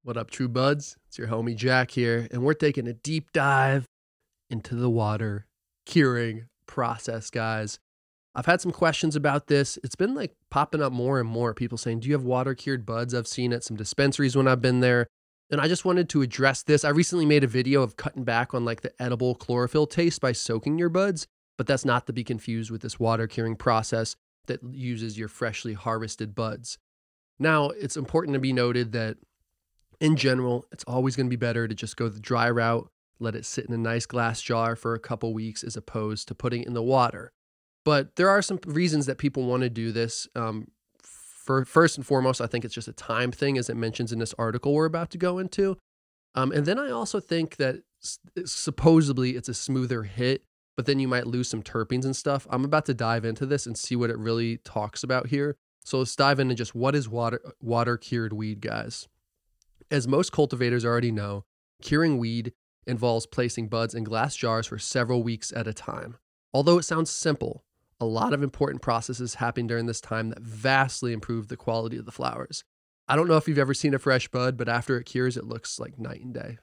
What up, True Buds? It's your homie Jack here, and we're taking a deep dive into the water curing process, guys. I've had some questions about this. It's been like popping up more and more. People saying, do you have water cured buds? I've seen it at some dispensaries when I've been there. And I just wanted to address this. I recently made a video of cutting back on like the edible chlorophyll taste by soaking your buds, but that's not to be confused with this water curing process that uses your freshly harvested buds. Now, it's important to be noted that in general, it's always going to be better to just go the dry route, let it sit in a nice glass jar for a couple weeks as opposed to putting it in the water. But there are some reasons that people want to do this. First and foremost, I think it's just a time thing, as it mentions in this article we're about to go into. And then I also think that supposedly it's a smoother hit, but then you might lose some terpenes and stuff. I'm about to dive into this and see what it really talks about here. So let's dive into just what is water cured weed, guys. As most cultivators already know, curing weed involves placing buds in glass jars for several weeks at a time. Although it sounds simple, a lot of important processes happen during this time that vastly improve the quality of the flowers. I don't know if you've ever seen a fresh bud, but after it cures, it looks like night and day.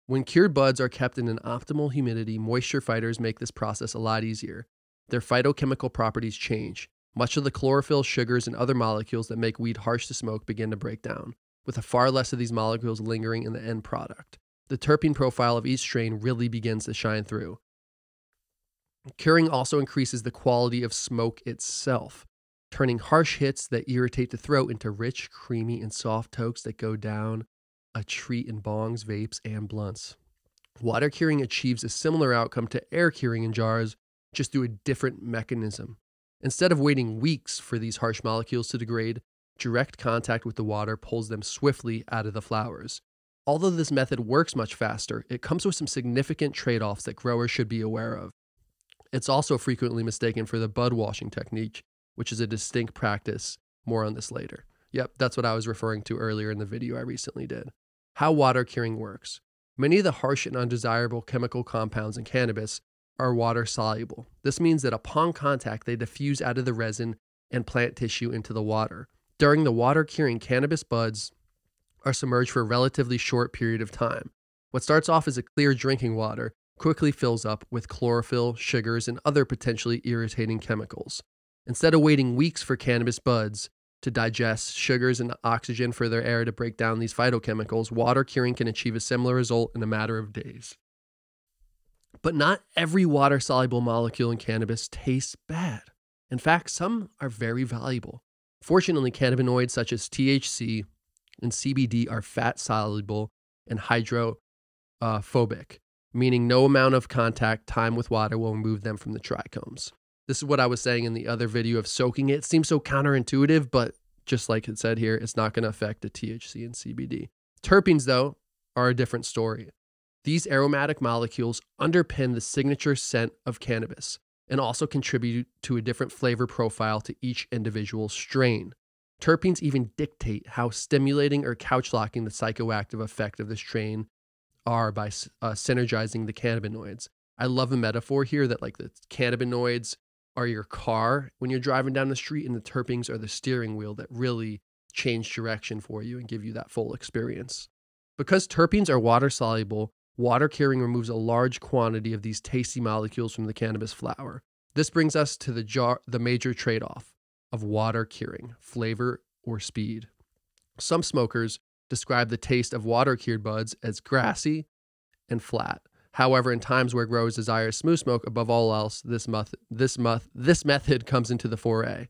When cured buds are kept in an optimal humidity, moisture fighters make this process a lot easier. Their phytochemical properties change. Much of the chlorophyll, sugars, and other molecules that make weed harsh to smoke begin to break down, with a far less of these molecules lingering in the end product. The terpene profile of each strain really begins to shine through. Curing also increases the quality of smoke itself, turning harsh hits that irritate the throat into rich, creamy, and soft tokes that go down a treat in bongs, vapes, and blunts. Water curing achieves a similar outcome to air curing in jars, just through a different mechanism. Instead of waiting weeks for these harsh molecules to degrade, direct contact with the water pulls them swiftly out of the flowers. Although this method works much faster, it comes with some significant trade-offs that growers should be aware of. It's also frequently mistaken for the bud washing technique, which is a distinct practice. More on this later. Yep, that's what I was referring to earlier in the video I recently did. How water curing works. Many of the harsh and undesirable chemical compounds in cannabis are water soluble. This means that upon contact, they diffuse out of the resin and plant tissue into the water. During the water curing, cannabis buds are submerged for a relatively short period of time. What starts off as a clear drinking water quickly fills up with chlorophyll, sugars, and other potentially irritating chemicals. Instead of waiting weeks for cannabis buds to digest sugars and oxygen for their air to break down these phytochemicals, water curing can achieve a similar result in a matter of days. But not every water-soluble molecule in cannabis tastes bad. In fact, some are very valuable. Fortunately, cannabinoids such as THC and CBD are fat-soluble and hydrophobic, meaning no amount of contact time with water will remove them from the trichomes. This is what I was saying in the other video of soaking it. It seems so counterintuitive, but just like it said here, it's not going to affect the THC and CBD. Terpenes, though, are a different story. These aromatic molecules underpin the signature scent of cannabis and also contribute to a different flavor profile to each individual strain. Terpenes even dictate how stimulating or couch-locking the psychoactive effect of the strain are by synergizing the cannabinoids. I love the metaphor here that like the cannabinoids are your car when you're driving down the street, and the terpenes are the steering wheel that really change direction for you and give you that full experience. Because terpenes are water-soluble, water curing removes a large quantity of these tasty molecules from the cannabis flower. This brings us to the major trade-off of water curing, flavor or speed. Some smokers describe the taste of water-cured buds as grassy and flat. However, in times where growers desire smooth smoke above all else, this method comes into the foray.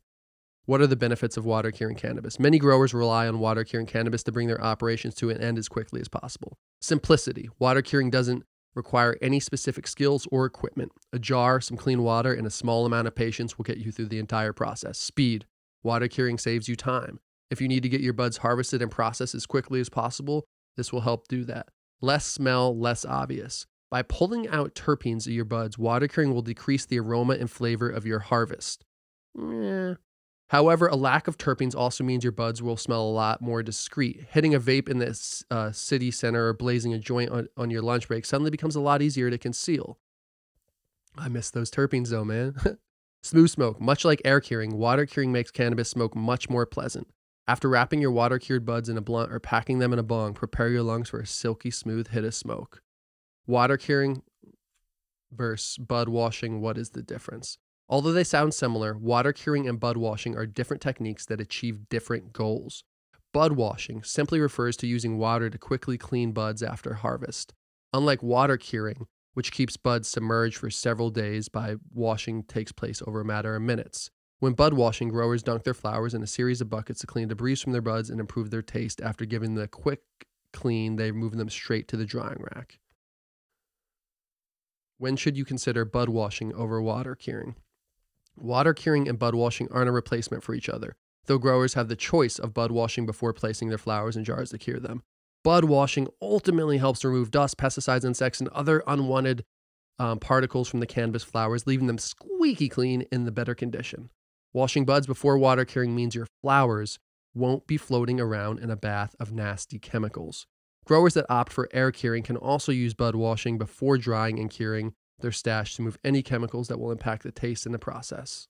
What are the benefits of water curing cannabis? Many growers rely on water curing cannabis to bring their operations to an end as quickly as possible. Simplicity. Water curing doesn't require any specific skills or equipment. A jar, some clean water, and a small amount of patience will get you through the entire process. Speed. Water curing saves you time. If you need to get your buds harvested and processed as quickly as possible, this will help do that. Less smell, less obvious. By pulling out terpenes of your buds, water curing will decrease the aroma and flavor of your harvest. However, a lack of terpenes also means your buds will smell a lot more discreet. Hitting a vape in the city center or blazing a joint on your lunch break suddenly becomes a lot easier to conceal. I miss those terpenes though, man. Smooth smoke. Much like air curing, water curing makes cannabis smoke much more pleasant. After wrapping your water-cured buds in a blunt or packing them in a bong, prepare your lungs for a silky smooth hit of smoke. Water curing versus bud washing, what is the difference? Although they sound similar, water curing and bud washing are different techniques that achieve different goals. Bud washing simply refers to using water to quickly clean buds after harvest. Unlike water curing, which keeps buds submerged for several days, by washing takes place over a matter of minutes. When bud washing, growers dunk their flowers in a series of buckets to clean debris from their buds and improve their taste. After giving them a quick clean, they move them straight to the drying rack. When should you consider bud washing over water curing? Water curing and bud washing aren't a replacement for each other, though growers have the choice of bud washing before placing their flowers in jars to cure them. Bud washing ultimately helps remove dust, pesticides, insects, and other unwanted particles from the cannabis flowers, leaving them squeaky clean in the better condition. Washing buds before water curing means your flowers won't be floating around in a bath of nasty chemicals. Growers that opt for air curing can also use bud washing before drying and curing their stash to remove any chemicals that will impact the taste in the process.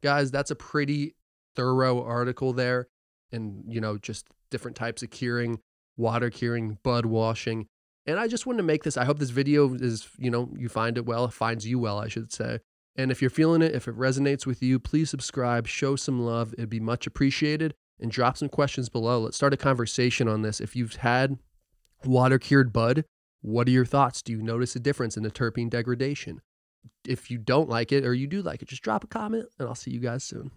Guys, that's a pretty thorough article there, and just different types of curing, water curing, bud washing. And I just wanted to make this. I hope this video is, you find it well, finds you well, I should say. And if you're feeling it, if it resonates with you, please subscribe, show some love. It'd be much appreciated, and drop some questions below. Let's start a conversation on this. If you've had water cured bud, what are your thoughts? Do you notice a difference in the terpene degradation? If you don't like it or you do like it, just drop a comment, and I'll see you guys soon.